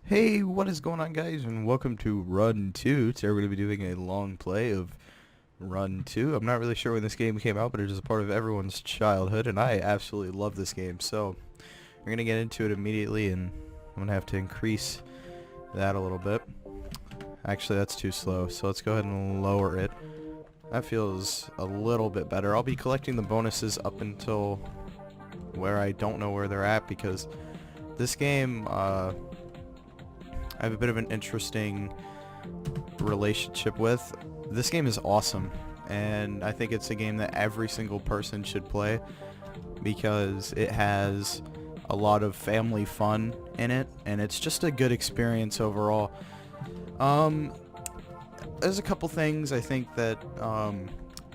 Hey, what is going on, guys, and welcome to Run 2. Today we're going to be doing a long play of Run 2. I'm not really sure when this game came out, but it is a part of everyone's childhood, and I absolutely love this game. So we're going to get into it immediately, and I'm going to have to increase that a little bit. Actually, that's too slow, so let's go ahead and lower it. That feels a little bit better. I'll be collecting the bonuses up until where I don't know where they're at, because this game, I have a bit of an interesting relationship with. This game is awesome, and I think it's a game that every single person should play because it has a lot of family fun in it, and it's just a good experience overall. There's a couple things I think that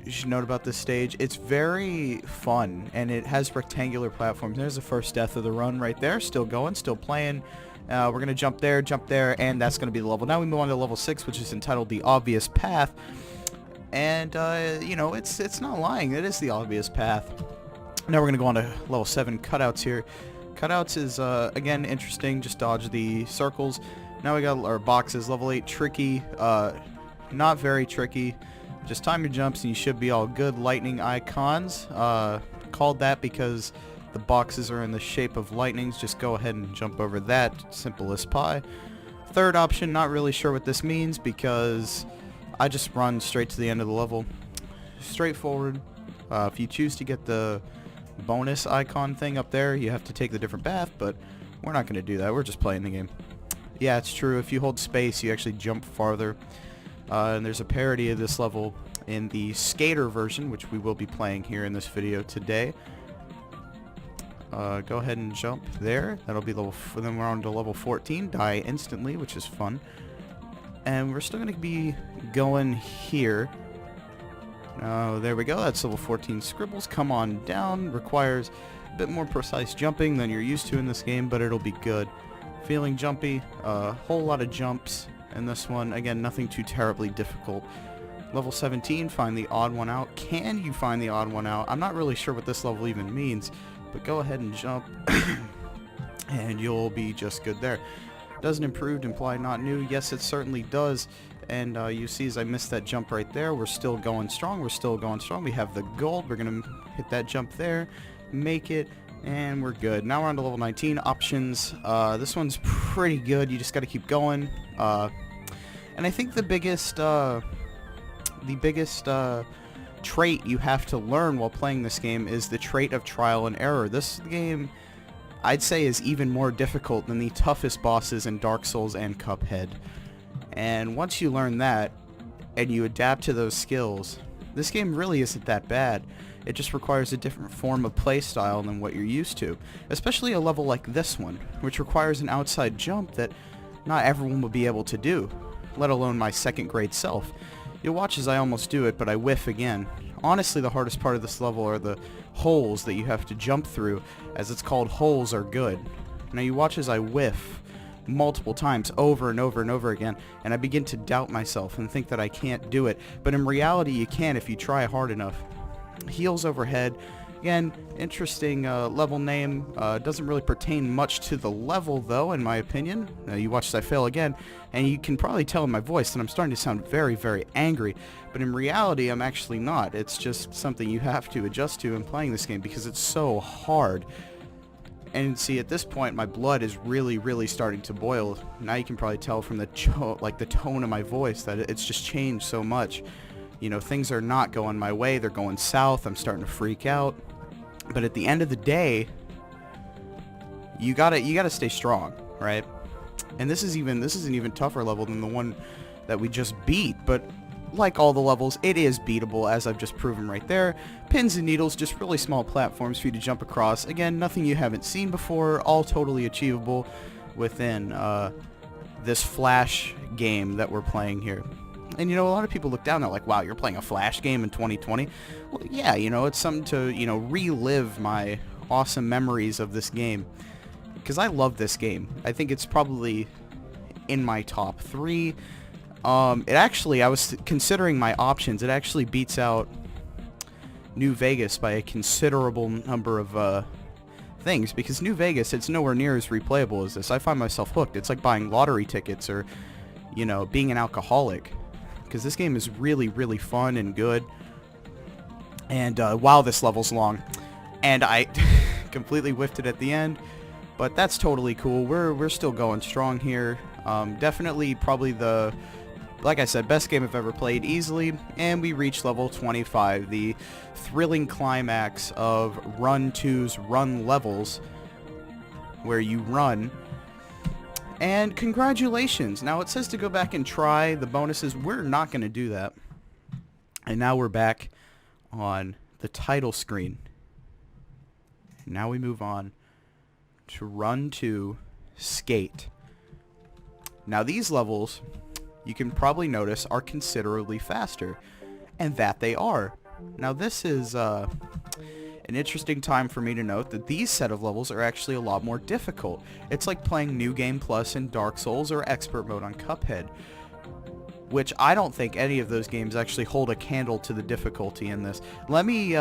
you should note about this stage. It's very fun, and it has rectangular platforms. There's the first death of the run right there, still going, still playing. We're going to jump there, and that's going to be the level. Now we move on to level 6, which is entitled The Obvious Path. And, you know, it's not lying. It is the obvious path. Now we're going to go on to level 7, cutouts here. Cutouts is, again, interesting. Just dodge the circles. Now we got our boxes. Level 8, tricky. Not very tricky. Just time your jumps and you should be all good. Lightning icons. Called that because the boxes are in the shape of lightnings. Just go ahead and jump over that. Simple as pie. Third option, not really sure what this means because I just run straight to the end of the level. Straightforward. If you choose to get the bonus icon thing up there, you have to take the different path, but we're not going to do that. We're just playing the game. Yeah, it's true. If you hold space, you actually jump farther. And there's a parody of this level in the skater version, which we will be playing here in this video today. Go ahead and jump there. That'll be level. Then we're on to level 14. Die instantly, which is fun. And we're still going to be going here. There we go. That's level 14. Scribbles come on down. Requires a bit more precise jumping than you're used to in this game, but it'll be good. Feeling jumpy. A whole lot of jumps in this one. Again, nothing too terribly difficult. Level 17. Find the odd one out. Can you find the odd one out? I'm not really sure what this level even means. But go ahead and jump, and you'll be just good there. Doesn't improved imply not new? Yes, it certainly does. And you see as I missed that jump right there, we're still going strong. We're still going strong. We have the gold. We're going to hit that jump there, make it, and we're good. Now we're on to level 19. Options. This one's pretty good. You just got to keep going. And I think the biggest trait you have to learn while playing this game is the trait of trial and error. This game, I'd say, is even more difficult than the toughest bosses in Dark Souls and Cuphead. And once you learn that, and you adapt to those skills, this game really isn't that bad. It just requires a different form of play style than what you're used to. Especially a level like this one, which requires an outside jump that not everyone will be able to do, let alone my second grade self. You'll watch as I almost do it, but I whiff again. Honestly, the hardest part of this level are the holes that you have to jump through, as it's called holes are good. Now you watch as I whiff multiple times over and over and over again, and I begin to doubt myself and think that I can't do it. But in reality, you can if you try hard enough. Heels overhead. Again, interesting level name. Doesn't really pertain much to the level, though, in my opinion. You watch as I fail again, and you can probably tell in my voice that I'm starting to sound very, very angry. But in reality, I'm actually not. It's just something you have to adjust to in playing this game because it's so hard. And see, at this point, my blood is really, really starting to boil. Now you can probably tell from the tone of my voice that it's just changed so much. You know, things are not going my way. They're going south. I'm starting to freak out. But at the end of the day, you gotta stay strong, right? And this is an even tougher level than the one that we just beat. But like all the levels, it is beatable, as I've just proven right there. Pins and needles, just really small platforms for you to jump across. Again, nothing you haven't seen before. All totally achievable within this Flash game that we're playing here. And, you know, a lot of people look down, they're like, wow, you're playing a Flash game in 2020? Well, yeah, you know, it's something to, you know, relive my awesome memories of this game. Because I love this game. I think it's probably in my top 3. It actually, I was considering my options, it actually beats out New Vegas by a considerable number of things, because New Vegas, it's nowhere near as replayable as this. I find myself hooked. It's like buying lottery tickets or, you know, being an alcoholic, because this game is really, really fun and good. And wow, this level's long. And I completely whiffed it at the end, but that's totally cool. We're still going strong here. Definitely probably the, like I said, best game I've ever played easily. And we reached level 25, the thrilling climax of Run 2's run levels, where you run. And congratulations. Now it says to go back and try the bonuses. We're not going to do that. And now we're back on the title screen. Now we move on to Run 2 Skate. Now these levels, you can probably notice, are considerably faster. And that they are. Now this is an interesting time for me to note that these set of levels are actually a lot more difficult. It's like playing New Game Plus in Dark Souls or Expert Mode on Cuphead, which I don't think any of those games actually hold a candle to the difficulty in this. Let me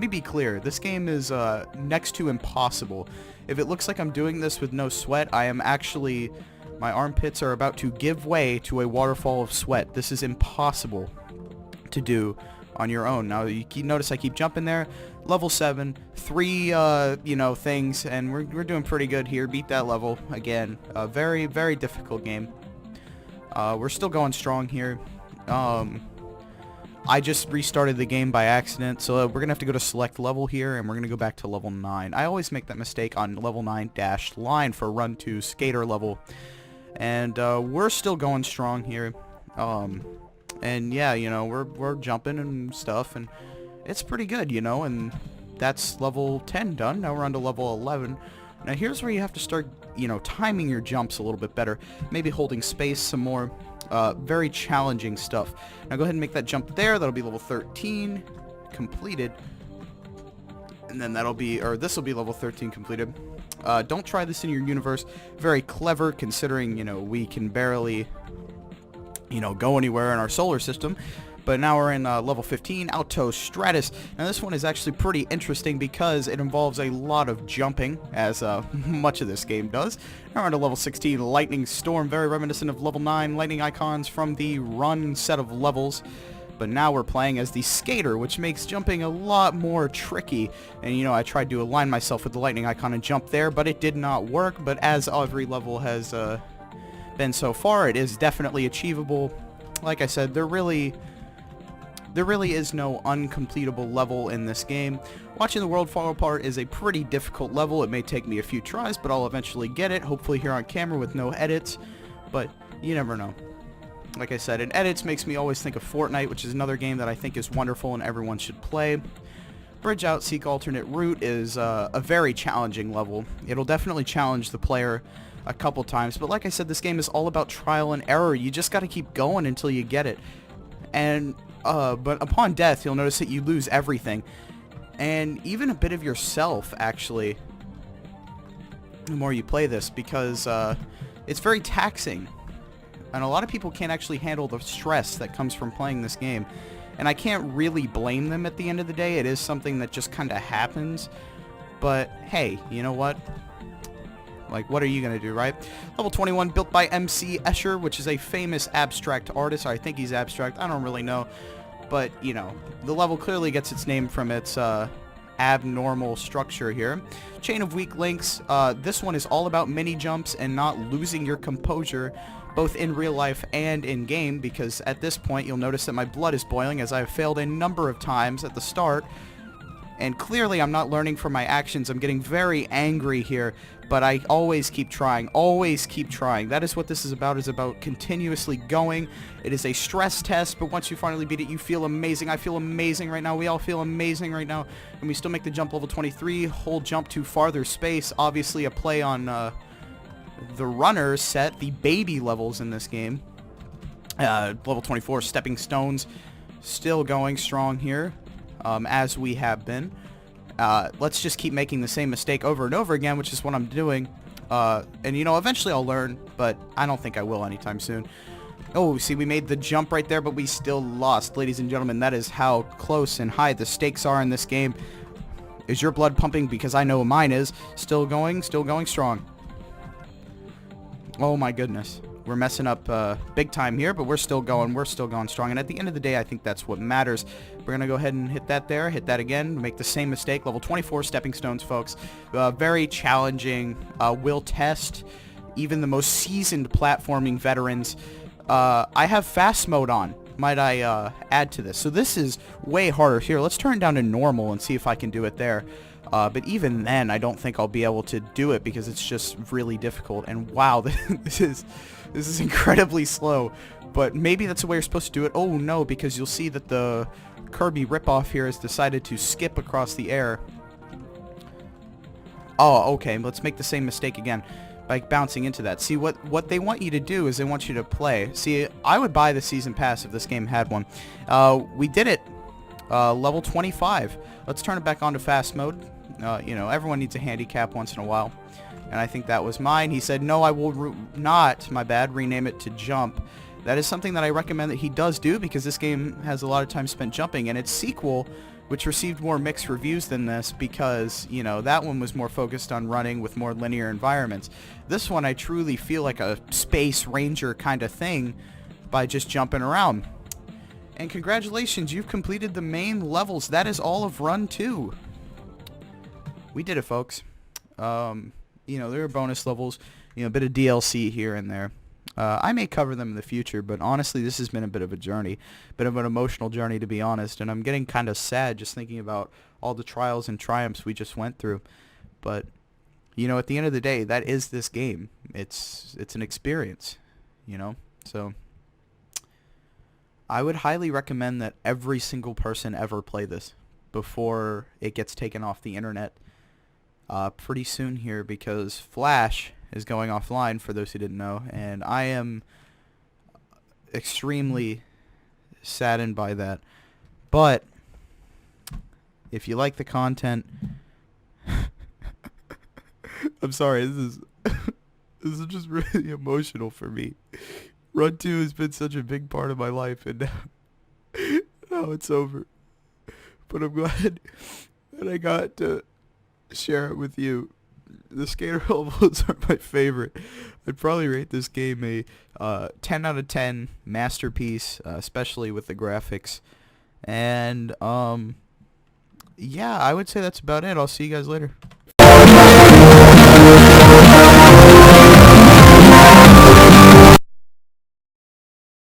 be clear. This game is next to impossible. If it looks like I'm doing this with no sweat, I am actually... my armpits are about to give way to a waterfall of sweat. This is impossible to do on your own. Now, you notice I keep jumping there. Level 7, 3, you know, things, and we're doing pretty good here. Beat that level again. A very, very difficult game. We're still going strong here. I just restarted the game by accident, so we're going to have to go to select level here, and we're going to go back to level 9. I always make that mistake on level 9 dash line for Run 2 Skater level. And we're still going strong here. And yeah, you know, we're jumping and stuff, and it's pretty good, you know, and that's level 10 done. Now we're on to level 11. Now here's where you have to start, you know, timing your jumps a little bit better. Maybe holding space some more. Very challenging stuff. Now go ahead and make that jump there. That'll be level 13 completed. And then that'll be, or this will be level 13 completed. Don't try this in your universe. Very clever, considering, you know, we can barely, you know, go anywhere in our solar system. But now we're in level 15, Alto Stratus. Now this one is actually pretty interesting because it involves a lot of jumping, as much of this game does. Now we're on to level 16, Lightning Storm, very reminiscent of level 9 lightning icons from the Run set of levels. But now we're playing as the Skater, which makes jumping a lot more tricky. And, you know, I tried to align myself with the lightning icon and jump there, but it did not work. But as every level has been so far, it is definitely achievable. Like I said, there really is no uncompletable level in this game. Watching the world fall apart is a pretty difficult level. It may take me a few tries, but I'll eventually get it, hopefully here on camera with no edits. But you never know. Like I said, and edits makes me always think of Fortnite, which is another game that I think is wonderful and everyone should play. Bridge Out, Seek Alternate Route is a very challenging level. It'll definitely challenge the player a couple times, but like I said, this game is all about trial and error. You just got to keep going until you get it. And but upon death, you'll notice that you lose everything, and even a bit of yourself, actually, the more you play this, because it's very taxing, and a lot of people can't actually handle the stress that comes from playing this game, and I can't really blame them at the end of the day. It is something that just kind of happens, but hey, you know what? Like, what are you going to do, right? Level 21, built by MC Escher, which is a famous abstract artist. I think he's abstract. I don't really know. But, you know, the level clearly gets its name from its abnormal structure here. Chain of Weak Links. This one is all about mini jumps and not losing your composure, both in real life and in game, because at this point you'll notice that my blood is boiling as I have failed a number of times at the start. And clearly I'm not learning from my actions. I'm getting very angry here, but I always keep trying, always keep trying. That is what this is about continuously going. It is a stress test, but once you finally beat it, you feel amazing. I feel amazing right now. We all feel amazing right now. And we still make the jump level 23, hold jump to farther space. Obviously a play on the runner set, the baby levels in this game. Level 24, Stepping Stones, still going strong here. As we have been. Let's just keep making the same mistake over and over again, which is what I'm doing. And, you know, eventually I'll learn, but I don't think I will anytime soon. Oh, see, we made the jump right there, but we still lost. Ladies and gentlemen, that is how close and high the stakes are in this game. Is your blood pumping? Because I know mine is. Still going strong. Oh my goodness. We're messing up big time here, but we're still going strong. And at the end of the day, I think that's what matters. We're going to go ahead and hit that there, hit that again, make the same mistake. Level 24 stepping stones, folks. Very challenging. Will test even the most seasoned platforming veterans. I have fast mode on, might I add to this. So this is way harder. Here, let's turn it down to normal and see if I can do it there. But even then, I don't think I'll be able to do it because it's just really difficult. And wow, this is incredibly slow. But maybe that's the way you're supposed to do it. Oh no, because you'll see that the Kirby ripoff here has decided to skip across the air. Oh, okay, let's make the same mistake again by bouncing into that. See, what they want you to do is they want you to play. See, I would buy the season pass if this game had one. We did it. Level 25. Let's turn it back on to fast mode. You know, everyone needs a handicap once in a while. And I think that was mine. He said, no, I will not, my bad, rename it to jump. That is something that I recommend that he does do because this game has a lot of time spent jumping. And its sequel, which received more mixed reviews than this because, you know, that one was more focused on running with more linear environments. This one I truly feel like a space ranger kind of thing by just jumping around. And congratulations, you've completed the main levels. That is all of Run 2. We did it, folks. You know, there are bonus levels, you know, a bit of DLC here and there. I may cover them in the future, but honestly, this has been a bit of a journey, bit of an emotional journey, to be honest, and I'm getting kind of sad just thinking about all the trials and triumphs we just went through. But, you know, at the end of the day, that is this game. It's an experience, you know, so I would highly recommend that every single person ever play this before it gets taken off the internet pretty soon here, because Flash is going offline, for those who didn't know, and I am extremely saddened by that. But if you like the content, I'm sorry, this is just really emotional for me. Run 2 has been such a big part of my life, and now it's over. But I'm glad that I got to share it with you. The skater levels are my favorite. I'd probably rate this game a 10 out of 10 masterpiece, especially with the graphics. And yeah, I would say that's about it. I'll see you guys later.